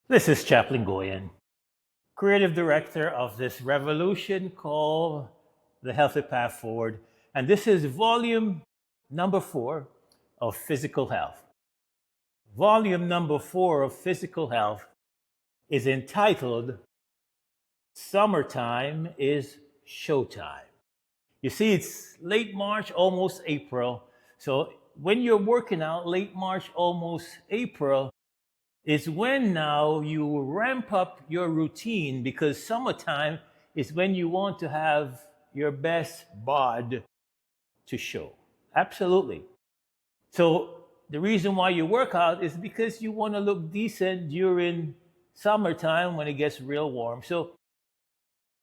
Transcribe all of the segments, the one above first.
This is Chaplain Goyan, creative director of this revolution called The Healthy Path Forward. And this is volume number 4 of Physical Health. Volume number 4 of Physical Health is entitled Summertime is Showtime. You see, it's late March, almost April. So when you're working out, late March, almost April, is when now you ramp up your routine because summertime is when you want to have your best bod to show. Absolutely. So the reason why you work out is because you want to look decent during summertime when it gets real warm. So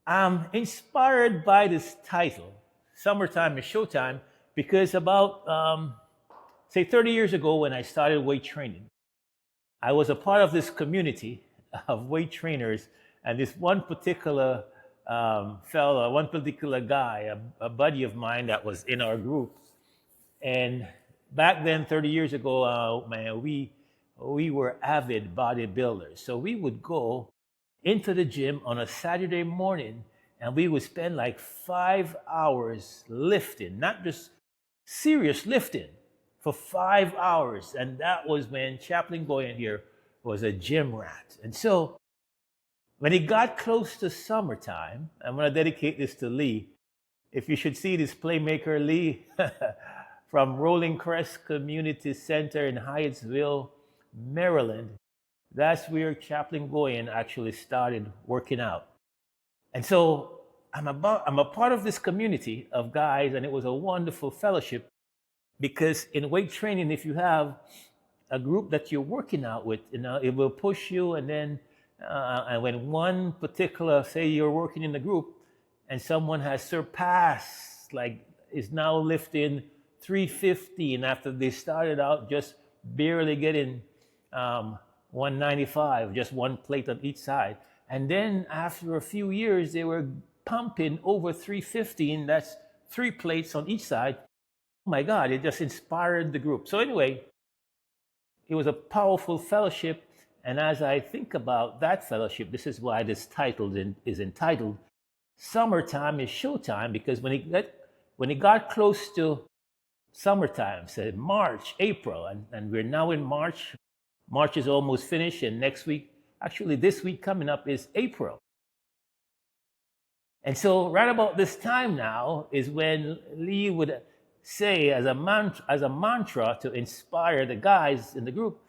I'm inspired by this title, Summertime is Showtime, because about, say, 30 years ago when I started weight training, I was a part of this community of weight trainers, and this one particular fellow, one particular guy, a buddy of mine that was in our group. And back then, 30 years ago, man, we were avid bodybuilders. So we would go into the gym on a Saturday morning, and we would spend like 5 hours lifting, not just serious lifting, for 5 hours. And that was when Chaplain Goyan here was a gym rat. And so when it got close to summertime, I'm going to dedicate this to Lee. If you should see this playmaker, Lee, from Rolling Crest Community Center in Hyattsville, Maryland, that's where Chaplain Goyan actually started working out. And so I'm a part of this community of guys, and it was a wonderful fellowship. Because in weight training, if you have a group that you're working out with, it will push you. And then and when one particular, say you're working in the group and someone has surpassed, like is now lifting 315 after they started out just barely getting 195, just one plate on each side. And then after a few years, they were pumping over 315, that's 3 plates on each side. Oh my God, it just inspired the group. So anyway, it was a powerful fellowship. And as I think about that fellowship, this is why this title is entitled Summertime is Showtime, because when it got close to summertime, said March, April, and we're now in March. March is almost finished, and next week, actually this week coming up is April. And so right about this time now is when Lee would say as a mantra to inspire the guys in the group,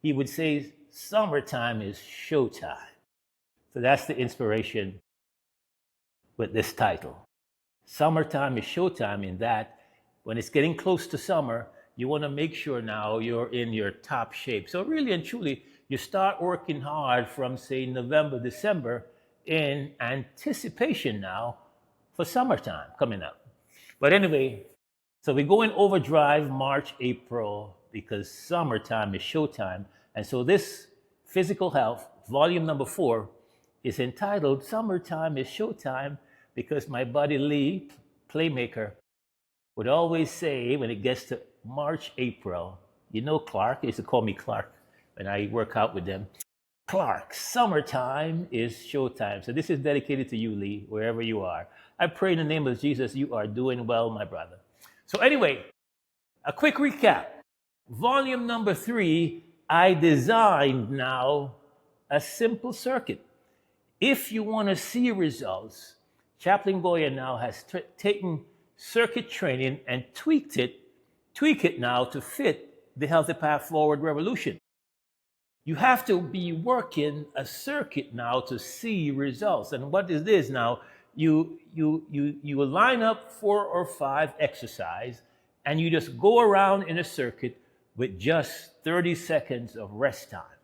he would say, summertime is showtime. So that's the inspiration with this title. Summertime is showtime, in that when it's getting close to summer, you want to make sure now you're in your top shape. So really and truly, you start working hard from, say, November, December, in anticipation now for summertime coming up. But anyway, so we go in overdrive March, April, because summertime is showtime. And so this Physical Health, volume number 4, is entitled Summertime is Showtime, because my buddy Lee, playmaker, would always say when it gets to March, April, Clark, he used to call me Clark when I work out with them. Clark, summertime is showtime. So this is dedicated to you, Lee, wherever you are. I pray in the name of Jesus, you are doing well, my brother. So anyway, a quick recap. Volume number 3, I designed now a simple circuit. If you want to see results, Chaplain Goyan now has taken circuit training and tweak it now to fit the Healthy Path Forward revolution. You have to be working a circuit now to see results. And what is this now? You line up 4 or 5 exercise, and you just go around in a circuit with just 30 seconds of rest time.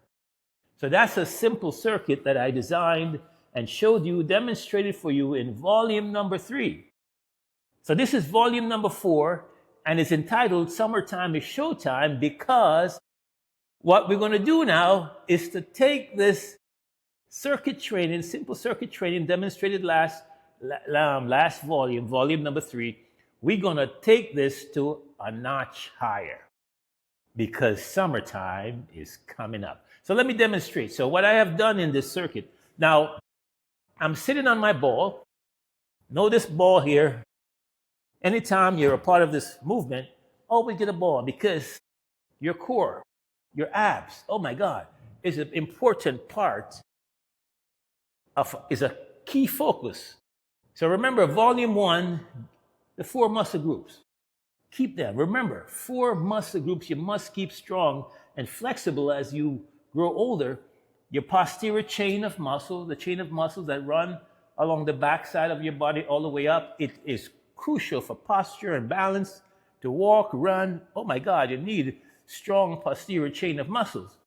So that's a simple circuit that I designed and showed you, demonstrated for you in volume number 3. So this is volume number 4, and it's entitled Summertime is Showtime, because what we're going to do now is to take this circuit training, simple circuit training demonstrated last volume, volume number 3. We're going to take this to a notch higher, because summertime is coming up. So let me demonstrate. So what I have done in this circuit, now I'm sitting on my ball. Know this ball here. Anytime you're a part of this movement, always get a ball because your core, your abs, oh my God, is an important part is a key focus. So remember, volume 1, the 4 muscle groups. Keep them. Remember, 4 muscle groups you must keep strong and flexible as you grow older. Your posterior chain of muscle, the chain of muscles that run along the back side of your body all the way up, it is crucial for posture and balance to walk, run. Oh my God, you need strong posterior chain of muscles.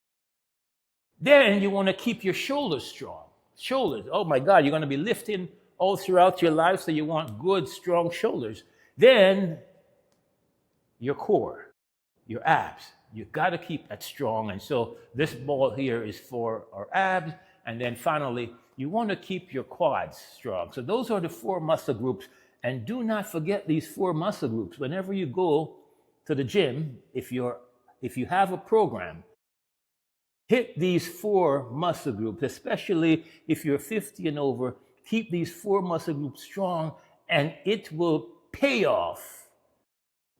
Then you want to keep your shoulders strong. Shoulders, oh my God, you're going to be lifting all throughout your life, so you want good, strong shoulders. Then your core, your abs, you got to keep that strong. And so this ball here is for our abs. And then finally, you want to keep your quads strong. So those are the 4 muscle groups. And do not forget these 4 muscle groups. Whenever you go to the gym, if you have a program, hit these 4 muscle groups, especially if you're 50 and over. Keep these 4 muscle groups strong, and it will pay off.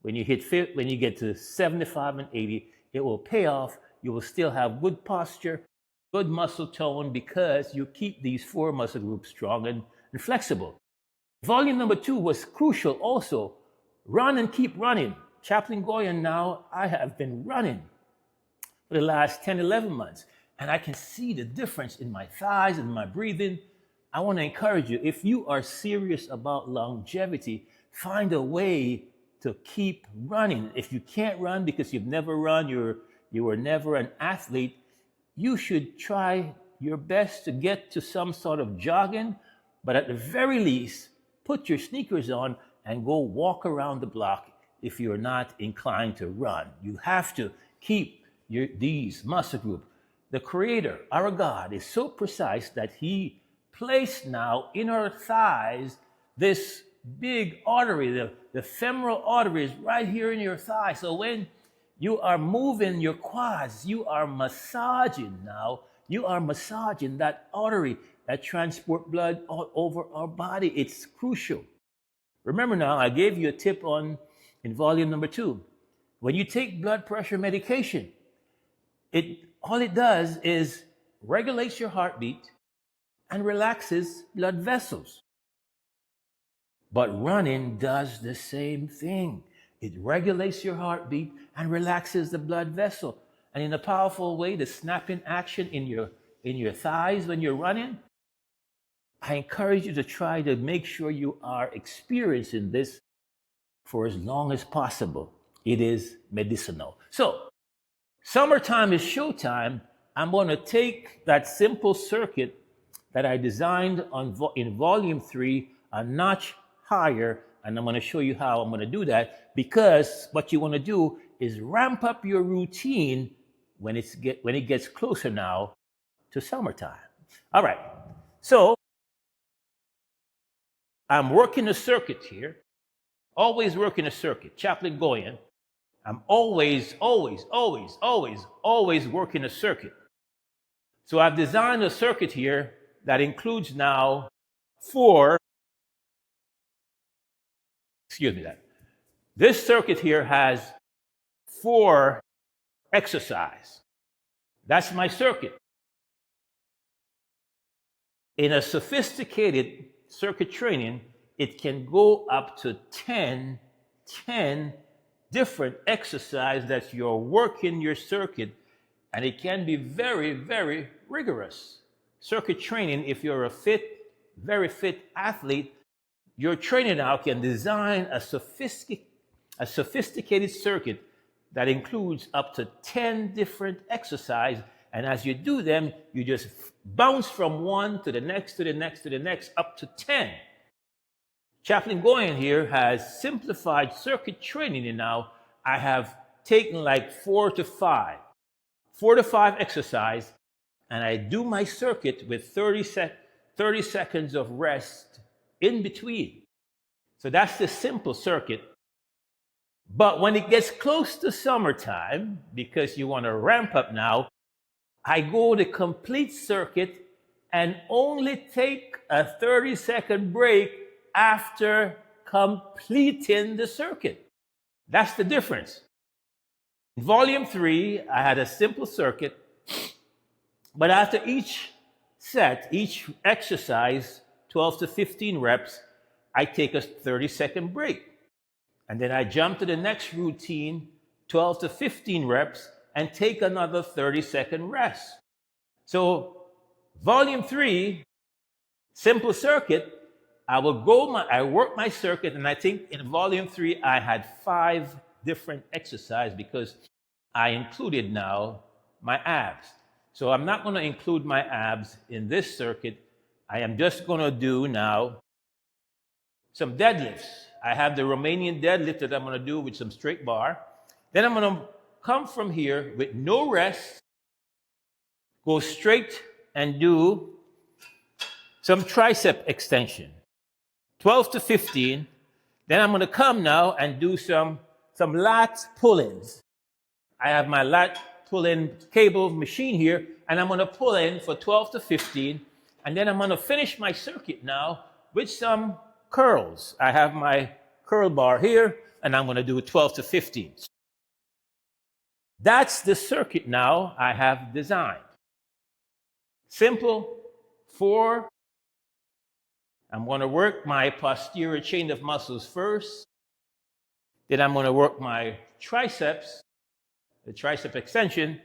When you get to 75 and 80, it will pay off. You will still have good posture, good muscle tone, because you keep these 4 muscle groups strong and flexible. Volume number 2 was crucial also. Run and keep running. Chaplain Goyan now, I have been running for the last 10, 11 months, and I can see the difference in my thighs and my breathing. I want to encourage you, if you are serious about longevity, find a way to keep running. If you can't run because you've never run, you were never an athlete, you should try your best to get to some sort of jogging, but at the very least, put your sneakers on and go walk around the block if you're not inclined to run. You have to keep these muscle groups. The Creator, our God, is so precise that He placed now in our thighs this big artery. The femoral artery is right here in your thigh. So when you are moving your quads, you are massaging now. You are massaging that artery that transport blood all over our body. It's crucial. Remember now, I gave you a tip in volume number 2. When you take blood pressure medication, all it does is regulates your heartbeat and relaxes blood vessels. But running does the same thing. It regulates your heartbeat and relaxes the blood vessel. And in a powerful way, the snapping action in your thighs when you're running, I encourage you to try to make sure you are experiencing this for as long as possible. It is medicinal. So, summertime is showtime. I'm going to take that simple circuit that I designed in volume 3 a notch higher, and I'm going to show you how I'm going to do that, because what you want to do is ramp up your routine when it gets closer now to summertime. All right, so I'm working a circuit here, always working a circuit. Chaplain Goyan, I'm always working a circuit. So I've designed a circuit here that includes now 4. This circuit here has 4 exercises. That's my circuit. In a sophisticated circuit training, it can go up to 10 different exercises that you're working your circuit, and it can be very, very rigorous. Circuit training, if you're a very fit athlete, your trainer now can design a sophisticated circuit that includes up to 10 different exercises. And as you do them, you just bounce from one to the next, to the next, to the next, up to 10. Chaplain Goyan here has simplified circuit training, and now I have taken like 4 to 5 exercises, and I do my circuit with 30 seconds of rest in between. So that's the simple circuit. But when it gets close to summertime, because you want to ramp up now, I go the complete circuit and only take a 30-second break after completing the circuit. That's the difference. In volume 3, I had a simple circuit, but after each set, each exercise, 12 to 15 reps, I take a 30-second break. And then I jump to the next routine, 12 to 15 reps, and take another 30-second rest. So, volume 3, simple circuit, I work my circuit, and I think in volume 3, I had 5 different exercises because I included now my abs. So I'm not going to include my abs in this circuit. I am just going to do now some deadlifts. I have the Romanian deadlift that I'm going to do with some straight bar. Then I'm going to come from here with no rest, go straight and do some tricep extension, 12 to 15. Then I'm going to come now and do some lat pull-ins. I have my lat pull-in cable machine here, and I'm going to pull in for 12 to 15. And then I'm going to finish my circuit now with some curls. I have my curl bar here, and I'm going to do 12 to 15. That's the circuit now I have designed. Simple, 4. I'm going to work my posterior chain of muscles first. Then I'm going to work my triceps, the tricep extension.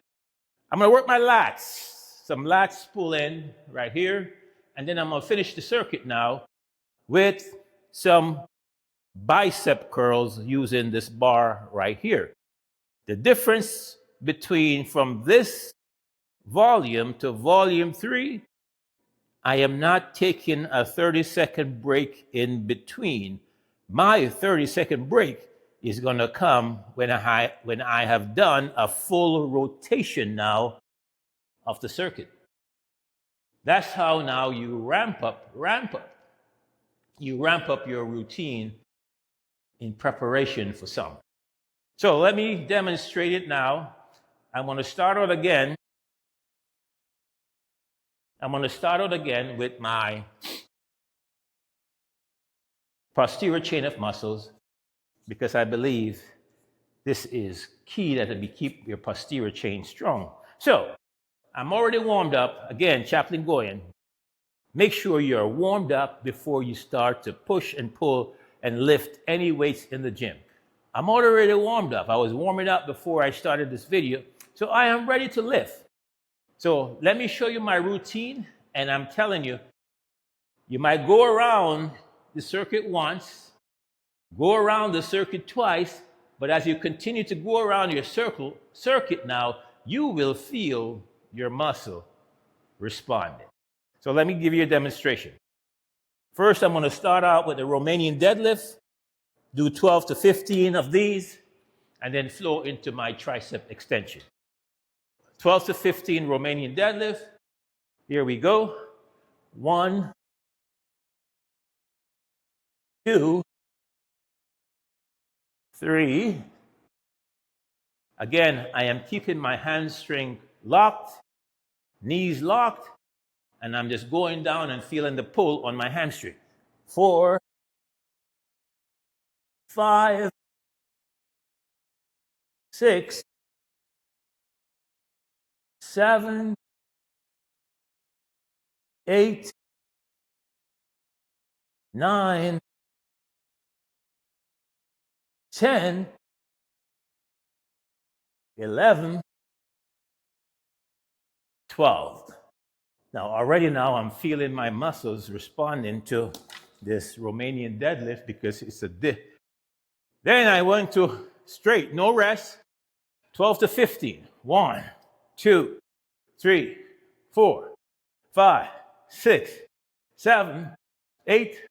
I'm going to work my lats, some lats pull in right here. And then I'm going to finish the circuit now with some bicep curls using this bar right here. The difference between from this volume to volume 3, I am not taking a 30-second break in between. My 30-second break is going to come when I have done a full rotation now of the circuit. That's how now you ramp up. You ramp up your routine in preparation for some. So let me demonstrate it now. I'm going to start out again. With my posterior chain of muscles because I believe this is key that we keep your posterior chain strong. So I'm already warmed up. Again, Chaplain Goyan. Make sure you're warmed up before you start to push and pull and lift any weights in the gym. I'm already warmed up. I was warming up before I started this video. So I am ready to lift. So let me show you my routine. And I'm telling you, you might go around the circuit once, go around the circuit twice, but as you continue to go around your circuit now, you will feel your muscle responding. So let me give you a demonstration. First, I'm going to start out with the Romanian deadlift, do 12 to 15 of these, and then flow into my tricep extension. 12 to 15 Romanian deadlift. Here we go. 1, 2, 3. Again, I am keeping my hamstring locked, knees locked, and I'm just going down and feeling the pull on my hamstring. 4, 5, 6, 7, 8, 9, 10, 11, 12. Now, already now I'm feeling my muscles responding to this Romanian deadlift because it's a dip. Then I went to straight, no rest, 12 to 15. 1, 2, 3, 4, 5, 6, 7, 8,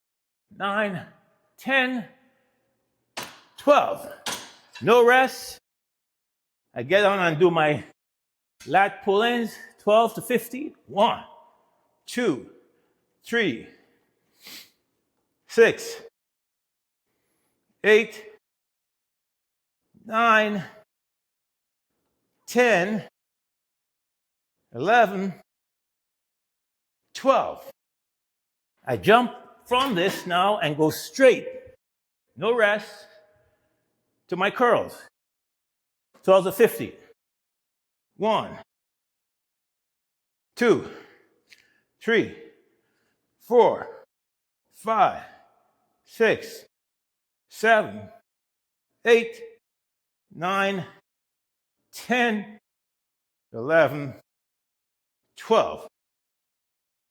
9, 10, 12. No rest. I get on and do my lat pull-ins, 12 to 15. 1, 2, 3, 6, 8, 9, 10, 11, 12. I jump from this now and go straight, no rest, to my curls. 12 to 50. 1, 2, 3, 4, 5, 6, 7, 8, 9, 10, 11, 12.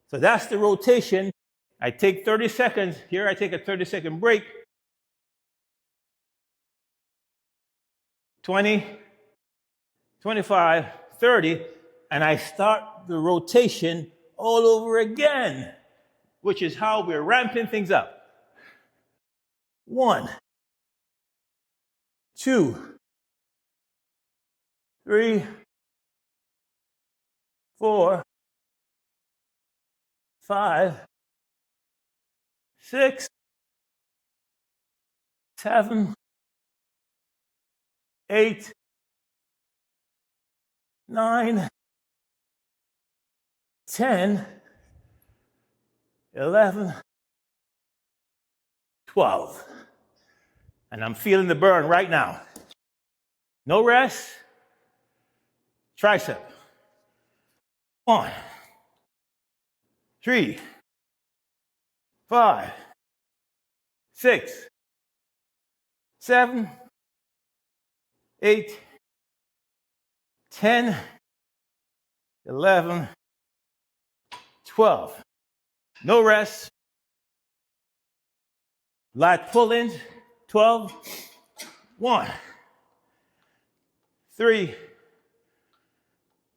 So that's the rotation. I take 30 seconds. Here I take a 30-second break. 20, 25, 30, and I start the rotation all over again, which is how we're ramping things up. 1, 2, 3, 4, 5, 6, 7, 8, 9, 10, 11, 12. And I'm feeling the burn right now. No rest. Tricep. 1, 3, 5, 6, 7, 8, 10, 11, 12. No rest. Lat pull-ins. 12. 1, 3,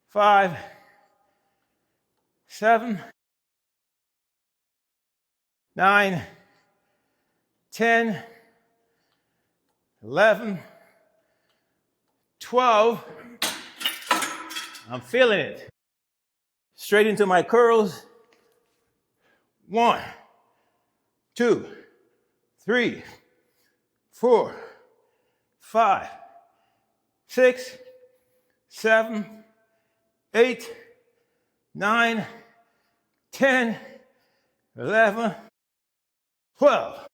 5, 7, 9, 10, 11, 12. I'm feeling it. Straight into my curls. 1, 2, 3, 4, 5, 6, 7, 8, 9, 10, 11, 12.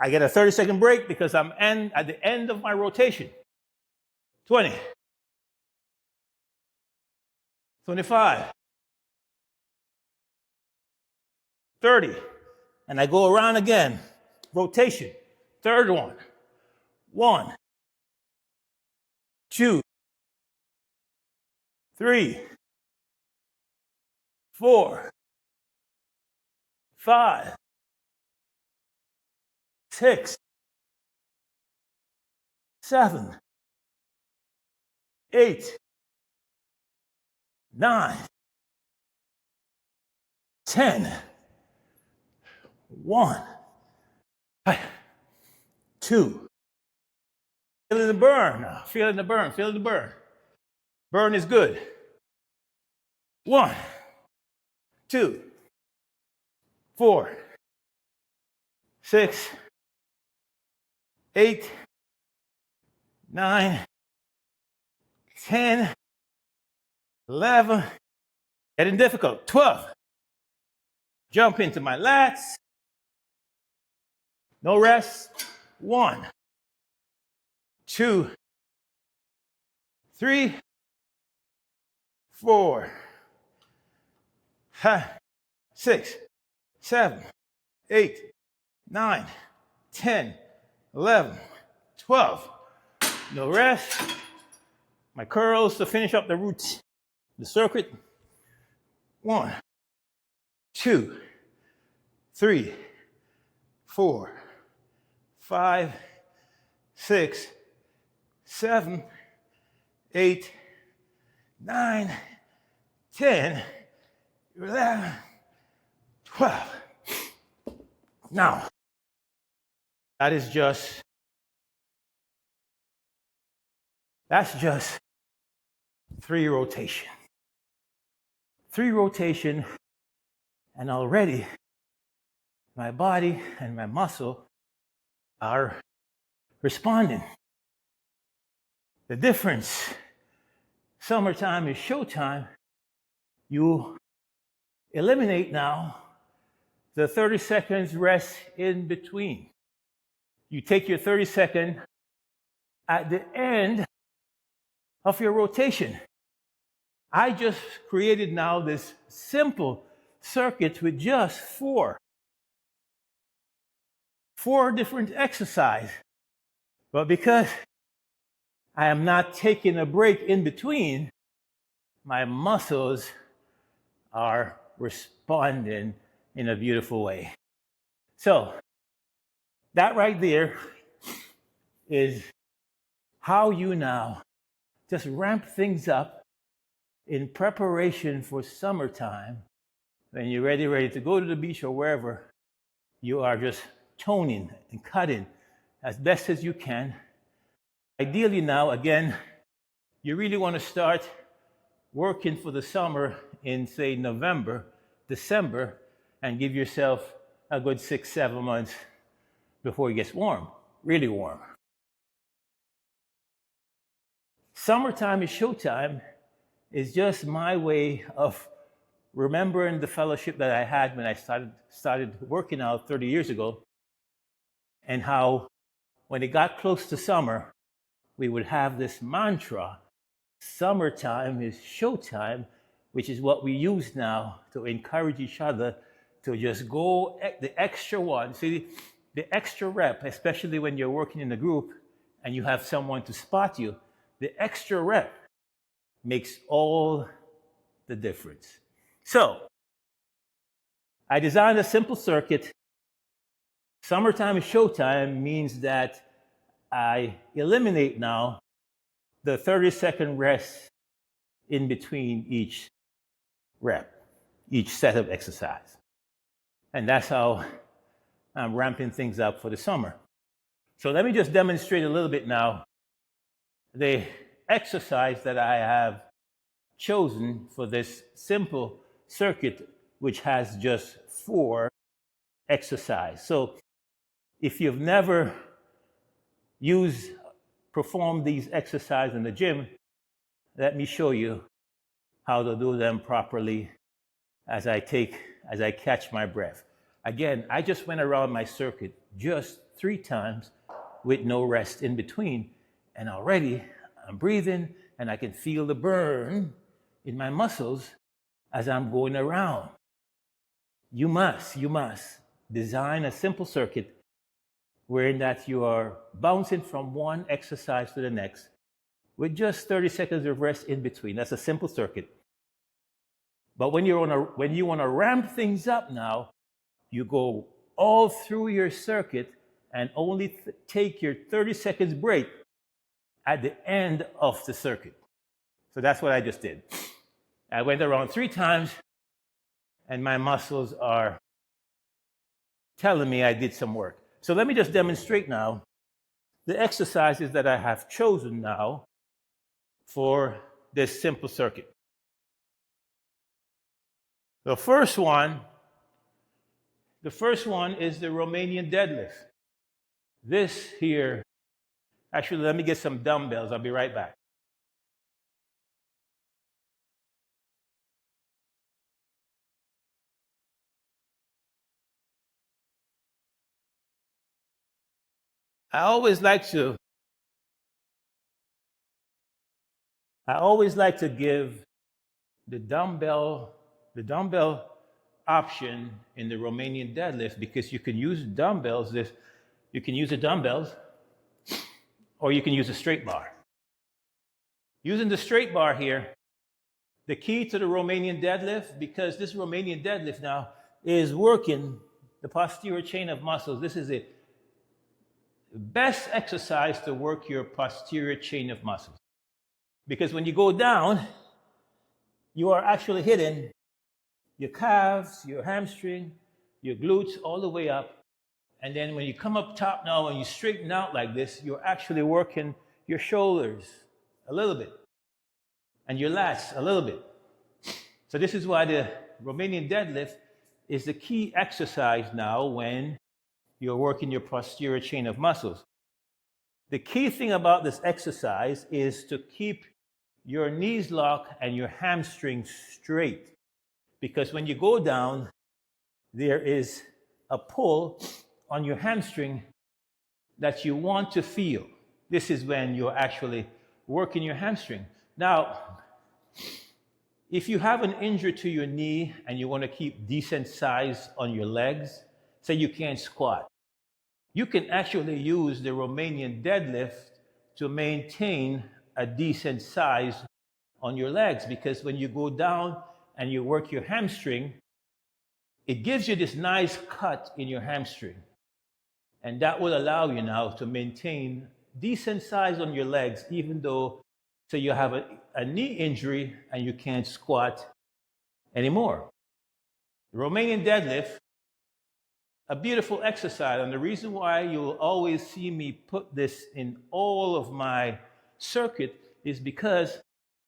I get a 30-second break because I'm at the end of my rotation. 20, 25, 30, and I go around again. Rotation. Third one. 1, 2, 3, 4, 5, 6, 7, 8, 9, 10, 1, 2. Feeling the burn now. Feeling the burn. Feeling the burn. Burn is good. 1, 2, 4, 6, 8, 9, 10, 11. Getting difficult. 12. Jump into my lats. No rest. 1, 2, 3, 4, 5, 6, 7, 8, 9, 10, 11, 12. No rest. My curls to finish up the route, the circuit. 1, 2, 3, 4, 5, 6, 7, 8, 9, 10, 11, 12. Now, that's just 3 rotation. 3 rotation, and already my body and my muscle are responding. The difference Summertime is showtime. You eliminate now the 30 seconds rest in between. You take your 30-second at the end of your rotation. I just created now this simple circuit with just four different exercises. But because I am not taking a break in between, my muscles are responding in a beautiful way. So that right there is how you now just ramp things up in preparation for summertime. When you're ready to go to the beach or wherever, you are just toning and cutting as best as you can. Ideally now, again, you really want to start working for the summer in, say, November, December, and give yourself a good 6-7 months before it gets warm, really warm. Summertime is showtime is just my way of remembering the fellowship that I had when I started working out 30 years ago, and how when it got close to summer, we would have this mantra, summertime is showtime, which is what we use now to encourage each other to just go the extra one. See, the extra rep, especially when you're working in a group and you have someone to spot you, the extra rep makes all the difference. So, I designed a simple circuit. Summertime is showtime means that I eliminate now the 30-second rest in between each rep, each set of exercise. And that's how I'm ramping things up for the summer. So let me just demonstrate a little bit now the exercise that I have chosen for this simple circuit, which has just 4 exercises. So if you've never performed these exercises in the gym, let me show you how to do them properly as I catch my breath. Again, I just went around my circuit just 3 times with no rest in between, and already I'm breathing and I can feel the burn in my muscles as I'm going around. You must design a simple circuit wherein that you are bouncing from one exercise to the next with just 30 seconds of rest in between. That's a simple circuit. But when you want to ramp things up now, you go all through your circuit and only take your 30 seconds break at the end of the circuit. So that's what I just did. I went around 3 times, and my muscles are telling me I did some work. So let me just demonstrate now the exercises that I have chosen now for this simple circuit. The first one is the Romanian deadlift. This here, actually, let me get some dumbbells. I'll be right back. I always like to give the dumbbell option in the Romanian deadlift, because you can use dumbbells. You can use the dumbbells, or you can use a straight bar. Using the straight bar here, the key to the Romanian deadlift, because this Romanian deadlift now is working the posterior chain of muscles. This is the best exercise to work your posterior chain of muscles. Because when you go down, you are actually hitting your calves, your hamstring, your glutes, all the way up. And then when you come up top now and you straighten out like this, you're actually working your shoulders a little bit and your lats a little bit. So this is why the Romanian deadlift is the key exercise now when you're working your posterior chain of muscles. The key thing about this exercise is to keep your knees lock and your hamstrings straight. Because when you go down, there is a pull on your hamstring that you want to feel. This is when you're actually working your hamstring. Now, if you have an injury to your knee and you want to keep decent size on your legs, say you can't squat, you can actually use the Romanian deadlift to maintain a decent size on your legs, because when you go down and you work your hamstring, it gives you this nice cut in your hamstring. And that will allow you now to maintain decent size on your legs, even though, say, you have a knee injury and you can't squat anymore. The Romanian deadlift, a beautiful exercise. And the reason why you'll always see me put this in all of my circuit is because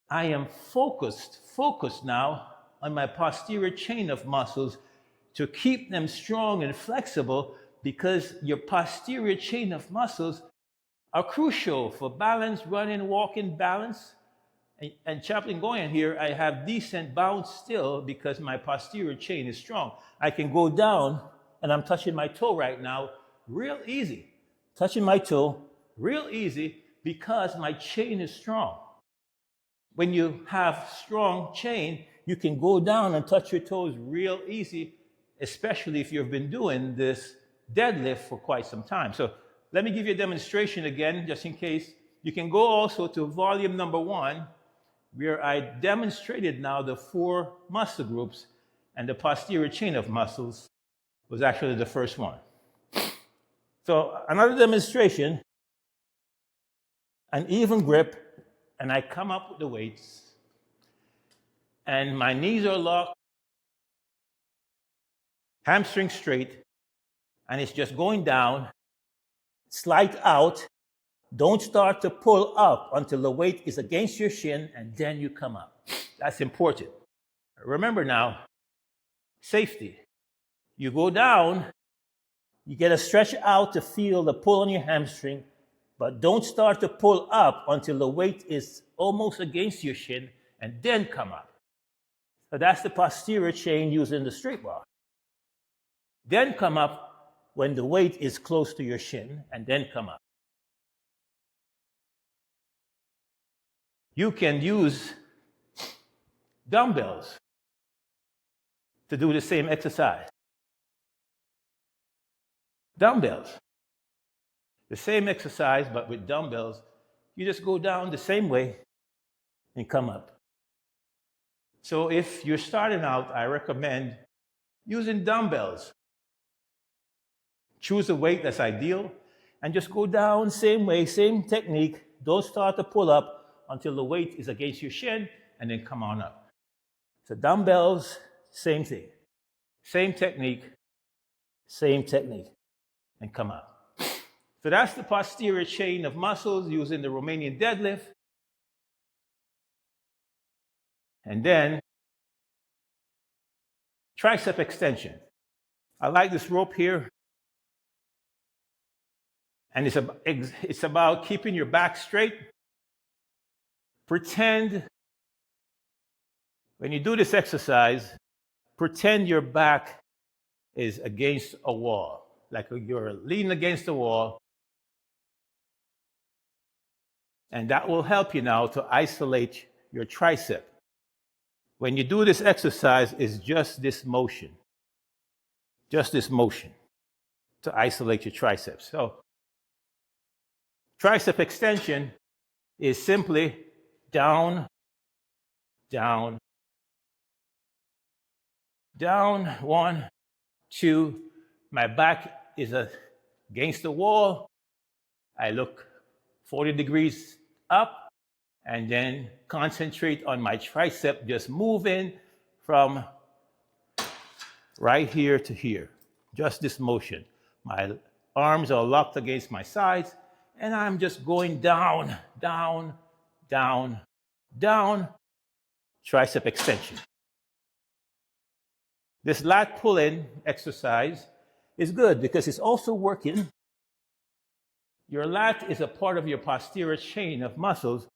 I am focused now on my posterior chain of muscles to keep them strong and flexible, because your posterior chain of muscles are crucial for balance, running, walking, balance. And Chaplain Goyan here, I have decent bounce still because my posterior chain is strong. I can go down, and I'm touching my toe right now, real easy. Touching my toe, real easy, because my chain is strong. When you have strong chain, you can go down and touch your toes real easy, especially if you've been doing this deadlift for quite some time. So let me give you a demonstration again, just in case. You can go also to volume number 1, where I demonstrated now the 4 muscle groups, and the posterior chain of muscles was actually the first one. So another demonstration, an even grip, and I come up with the weights, and my knees are locked, hamstring straight, and it's just going down, slide out. Don't start to pull up until the weight is against your shin, and then you come up. That's important. Remember now, safety. You go down, you get a stretch out to feel the pull on your hamstring, but don't start to pull up until the weight is almost against your shin, and then come up. So that's the posterior chain using the straight bar. Then come up when the weight is close to your shin, and then come up. You can use dumbbells to do the same exercise. Dumbbells. The same exercise, but with dumbbells. You just go down the same way and come up. So if you're starting out, I recommend using dumbbells. Choose a weight that's ideal, and just go down same way, same technique. Don't start to pull up until the weight is against your shin, and then come on up. So dumbbells, same thing. Same technique, and come up. So that's the posterior chain of muscles using the Romanian deadlift. And then tricep extension. I like this rope here. And it's about keeping your back straight. Pretend, when you do this exercise, pretend your back is against a wall, like you're leaning against the wall. And that will help you now to isolate your tricep. When you do this exercise, it's just this motion to isolate your triceps. So tricep extension is simply down, down, down, 1, 2. My back is against the wall. I look 40 degrees up, and then concentrate on my tricep just moving from right here to here. Just this motion. My arms are locked against my sides, and I'm just going down, down, down, down. Tricep extension. This lat pull-in exercise is good because it's also working. Your lat is a part of your posterior chain of muscles,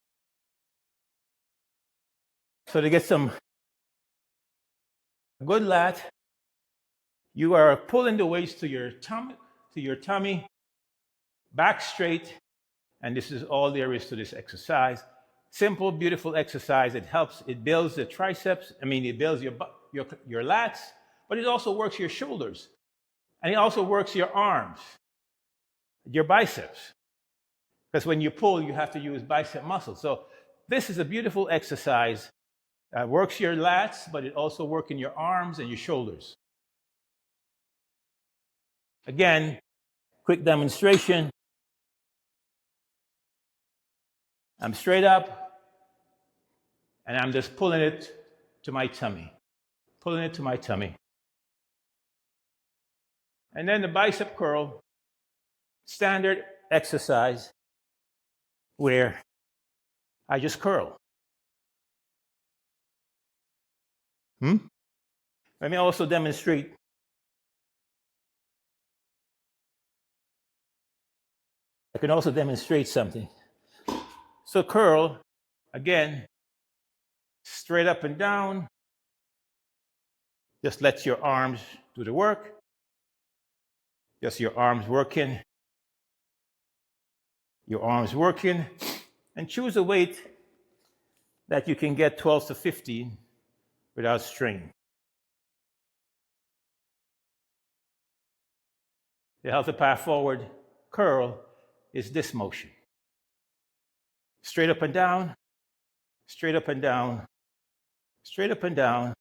So to get some good lat, you are pulling the weights to your tummy, back straight, and this is all there is to this exercise. Simple, beautiful exercise. It helps. It builds the triceps. It builds your lats, but it also works your shoulders, and it also works your arms, your biceps, because when you pull, you have to use bicep muscles. So this is a beautiful exercise. Works your lats, but it also works in your arms and your shoulders. Again, quick demonstration. I'm straight up, and I'm just pulling it to my tummy. Pulling it to my tummy. And then the bicep curl, standard exercise where I just curl. Let me also demonstrate. I can also demonstrate something. So curl, again, straight up and down. Just let your arms do the work. Just your arms working. Your arms working. And choose a weight that you can get 12 to 15 without strain. The healthy path forward curl is this motion. Straight up and down, straight up and down, straight up and down.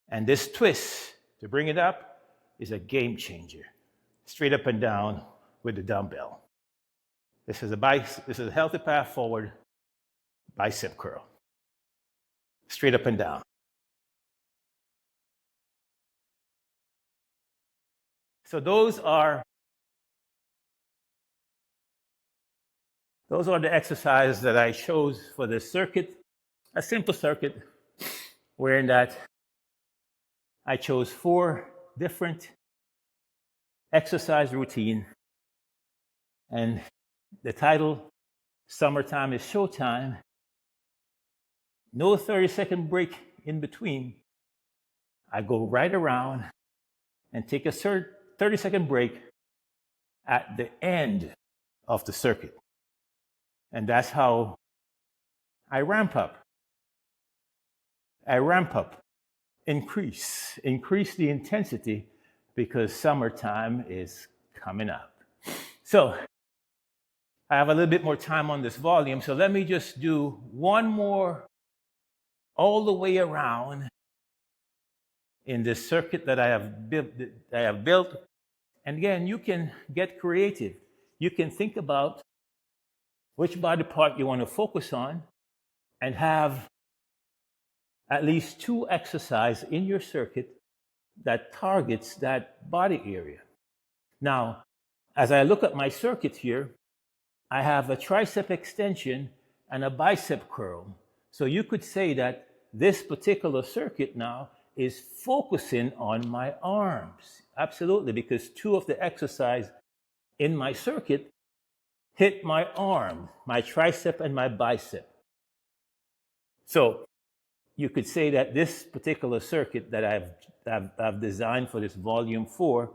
And this twist to bring it up is a game changer. Straight up and down with the dumbbell. This is a healthy path forward bicep curl. Straight up and down. So those are the exercises that I chose for this circuit. A simple circuit wherein that I chose 4 different exercise routine, and the title, Summertime is Showtime. No 30-second break in between. I go right around and take a 30-second break at the end of the circuit. And that's how I ramp up. Increase the intensity, because summertime is coming up. So I have a little bit more time on this volume, so let me just do one more all the way around in this circuit that I have built. And again, you can get creative. You can think about which body part you want to focus on and have at least 2 exercises in your circuit that targets that body area. Now, as I look at my circuit here, I have a tricep extension and a bicep curl. So you could say that this particular circuit now is focusing on my arms. Absolutely, because 2 of the exercises in my circuit hit my arm, my tricep and my bicep. So you could say that this particular circuit that I've designed for this volume 4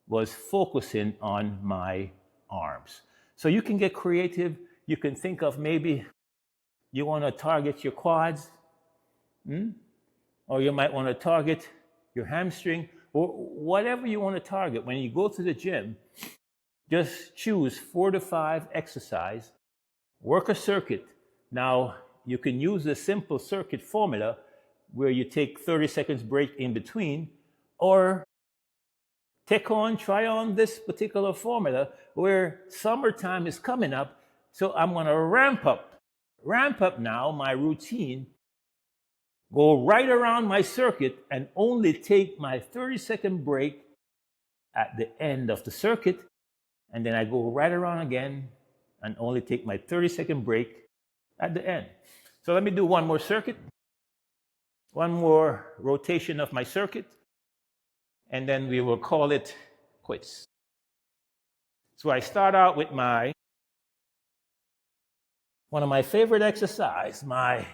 was focusing on my arms. So you can get creative. You can think of maybe you want to target your quads, or you might want to target your hamstring, or whatever you want to target. When you go to the gym, just choose 4 to 5 exercises, work a circuit. Now, you can use the simple circuit formula where you take 30 seconds break in between, or try on this particular formula where summertime is coming up. So I'm going to ramp up now my routine, go right around my circuit and only take my 30-second break at the end of the circuit. And then I go right around again and only take my 30-second break at the end. So let me do one more circuit, one more rotation of my circuit, and then we will call it quits. So I start out with my One of my favorite exercise, the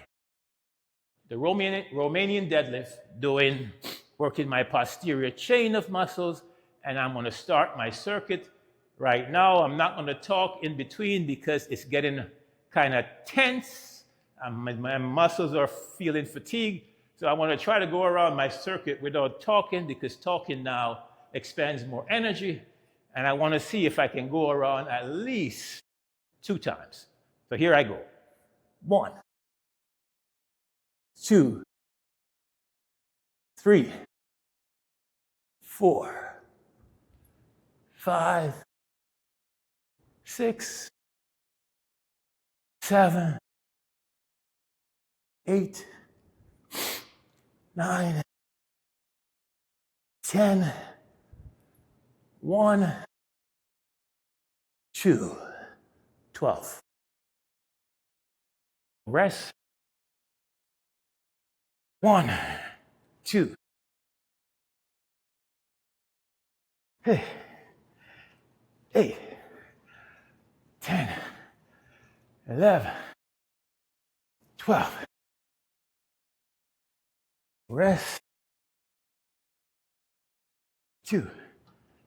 Romanian deadlift, working my posterior chain of muscles, and I'm going to start my circuit right now. I'm not going to talk in between because it's getting kind of tense. My muscles are feeling fatigued, so I want to try to go around my circuit without talking, because talking now expends more energy, and I want to see if I can go around at least 2 times. So here I go. 1, 2, 3, 4, 5, 6, 7, 8, 9, 10, 1, 2, 12. Rest. 1, 2. Hey. 8, 10, 11, 12. Rest. 2,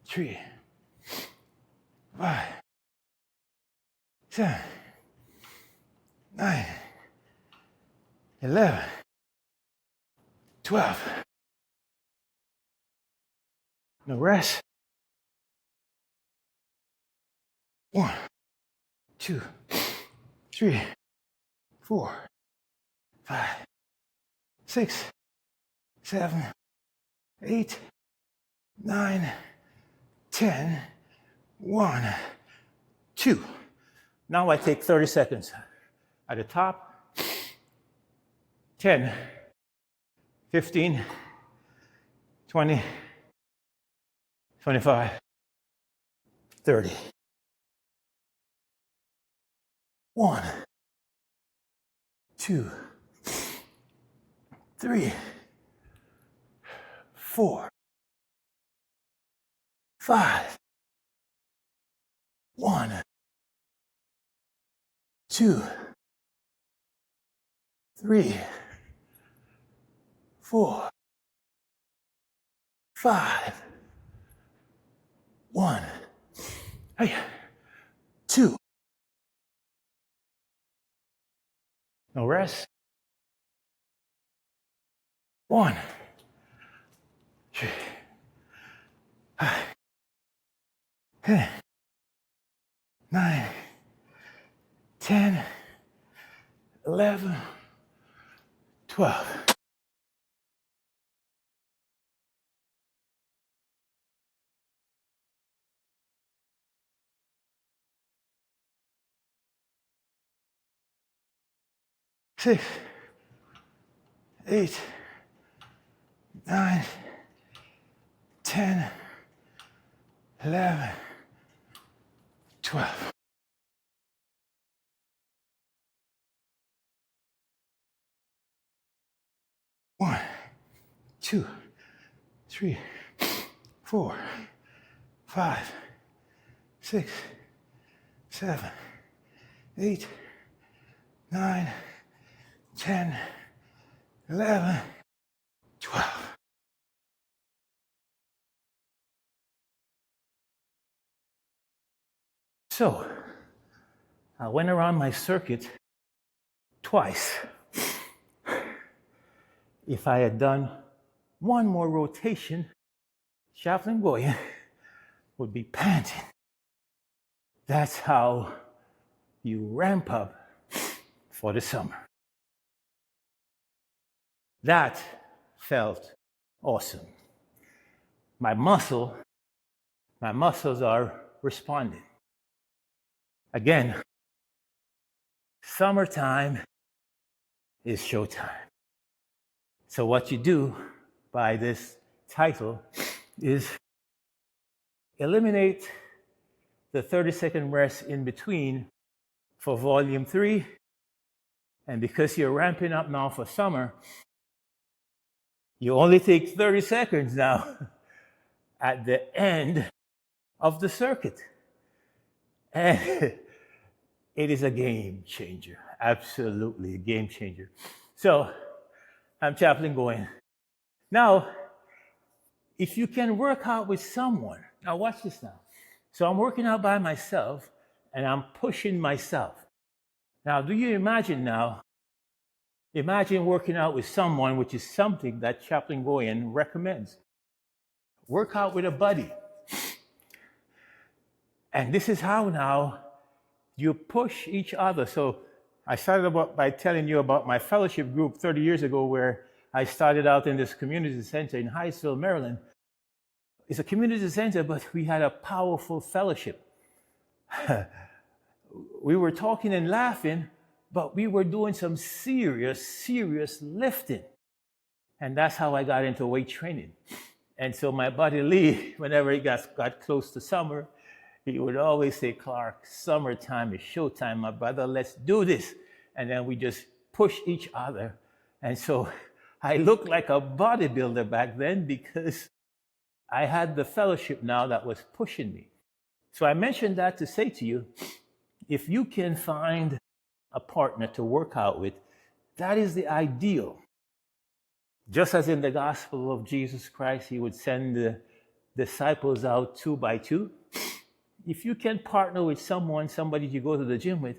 3, 5, 7, 9, 11, 12. Now rest. 1, 2, 3, 4, 5, 6, 7, 8, 9, 10, 1, 2. Now I take 30 seconds. At the top, 10, 15, 20, 25, 30. 1, 2, 3, 4, 5. 1, 2, 3, 4, 5. 1, 2. No rest. 1, 2, 5, 10, 9, 10, 11, 12. Six, 8, 9, 10, 11, 12. One, 2, 3, 4, 5, 6, 7, 8, 9, 10, 11, 12. So, I went around my circuit twice. If I had done one more rotation, Chaplain Goyan would be panting. That's how you ramp up for the summer. That felt awesome. My muscles are responding. Again, summertime is showtime. So what you do by this title is eliminate the 30-second rest in between for volume 3. And because you're ramping up now for summer, you only take 30 seconds now at the end of the circuit. And It is a game changer. Absolutely a game changer. So I'm Chaplain Goyan. Now, if you can work out with someone, now watch this now. So I'm working out by myself and I'm pushing myself. Now, do you imagine now? Imagine working out with someone, which is something that Chaplain Goyan recommends. Work out with a buddy. And this is how now you push each other. So I started by telling you about my fellowship group 30 years ago, where I started out in this community center in Hyattsville, Maryland. It's a community center, but we had a powerful fellowship. We were talking and laughing, but we were doing some serious lifting. And that's how I got into weight training. And so my buddy Lee, whenever he got close to summer, he would always say, Clark, summertime is showtime, my brother, let's do this. And then we just push each other. And so I looked like a bodybuilder back then because I had the fellowship now that was pushing me. So I mentioned that to say to you, if you can find a partner to work out with, that is the ideal. Just as in the gospel of Jesus Christ, he would send the disciples out 2 by 2. If you can partner with somebody you go to the gym with,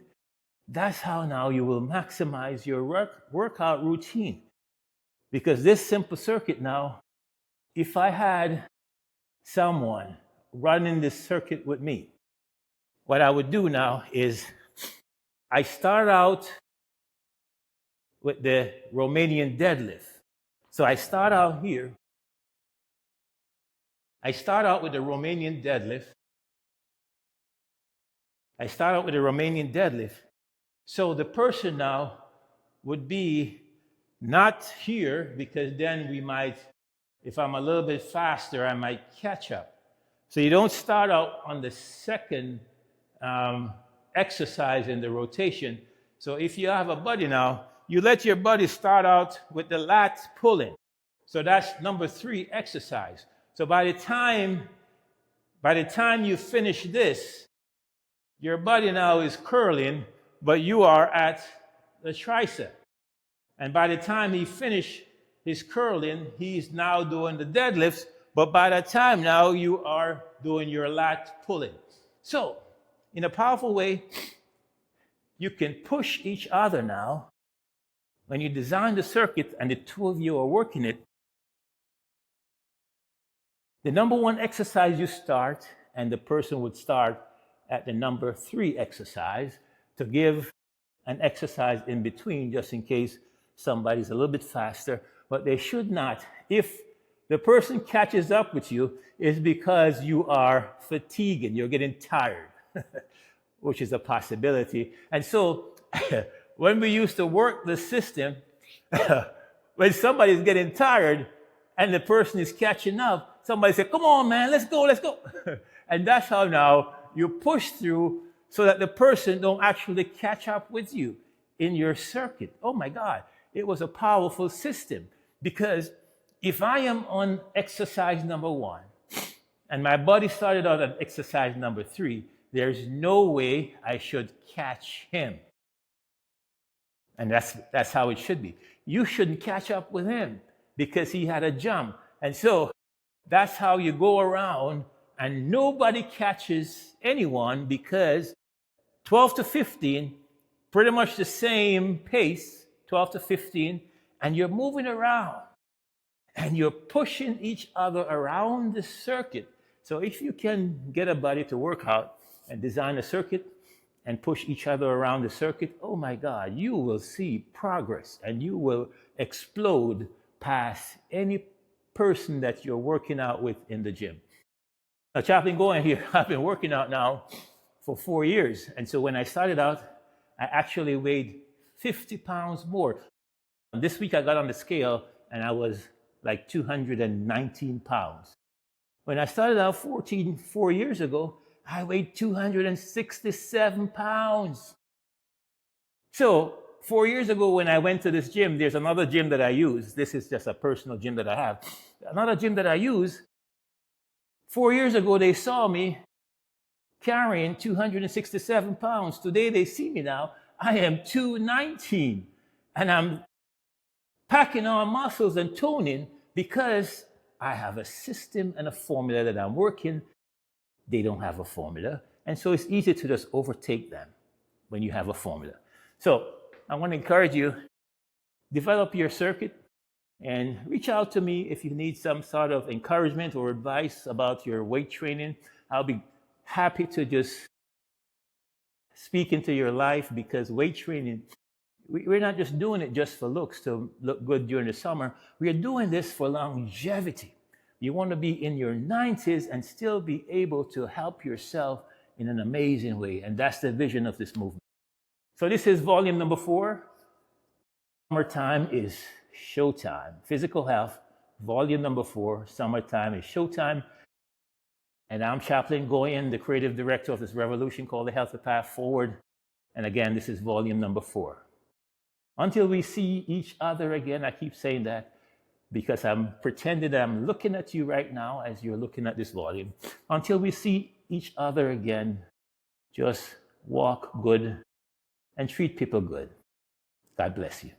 that's how now you will maximize your workout routine. Because this simple circuit now, if I had someone running this circuit with me, what I would do now is I start out with the Romanian deadlift. So I start out here. I start out with the Romanian deadlift. So the person now would be not here, because then we might, if I'm a little bit faster, I might catch up. So you don't start out on the second exercise in the rotation. So if you have a buddy now, you let your buddy start out with the lats pulling. So that's number 3 exercise. So by the time you finish this, your buddy now is curling, but you are at the tricep. And by the time he finished his curling, he's now doing the deadlifts, but by the time now you are doing your lat pulling. So, in a powerful way, you can push each other now. When you design the circuit and the 2 of you are working it, the number 1 exercise you start, and the person would start at the number 3 exercise to give an exercise in between, just in case somebody's a little bit faster, but they should not. If the person catches up with you, it's because you are fatiguing, you're getting tired, which is a possibility. And so when we used to work the system, when somebody's getting tired and the person is catching up, somebody said, come on, man, let's go. And that's how now you push through so that the person don't actually catch up with you in your circuit. Oh my God, it was a powerful system, because if I am on exercise number 1 and my buddy started out at exercise number 3, there's no way I should catch him. And that's how it should be. You shouldn't catch up with him because he had a jump. And so that's how you go around, and nobody catches anyone, because 12 to 15, pretty much the same pace, 12 to 15, and you're moving around and you're pushing each other around the circuit. So if you can get a buddy to work out and design a circuit and push each other around the circuit, oh my God, you will see progress, and you will explode past any person that you're working out with in the gym. Now, Chaplain Goyan here, I've been working out now for 4 years. And so when I started out, I actually weighed 50 pounds more. This week I got on the scale and I was like 219 pounds. When I started out 4 years ago, I weighed 267 pounds. So 4 years ago when I went to this gym, there's another gym that I use. This is just a personal gym that I have. Another gym that I use, 4 years ago they saw me carrying 267 pounds. Today they see me now, I am 219. And I'm packing on muscles and toning because I have a system and a formula that I'm working. They don't have a formula. And so it's easy to just overtake them when you have a formula. So I want to encourage you, develop your circuit and reach out to me if you need some sort of encouragement or advice about your weight training. I'll be happy to just speak into your life, because weight training, we're not just doing it just for looks, to look good during the summer. We are doing this for longevity. You want to be in your 90s and still be able to help yourself in an amazing way. And that's the vision of this movement. So this is volume number 4. Summertime is Showtime. Physical health, volume number 4. Summertime is Showtime. And I'm Chaplain Goyan, the creative director of this revolution called the Healthy Path Forward. And again, this is volume number 4. Until we see each other again, I keep saying that because I'm pretending that I'm looking at you right now as you're looking at this volume. Until we see each other again, just walk good and treat people good. God bless you.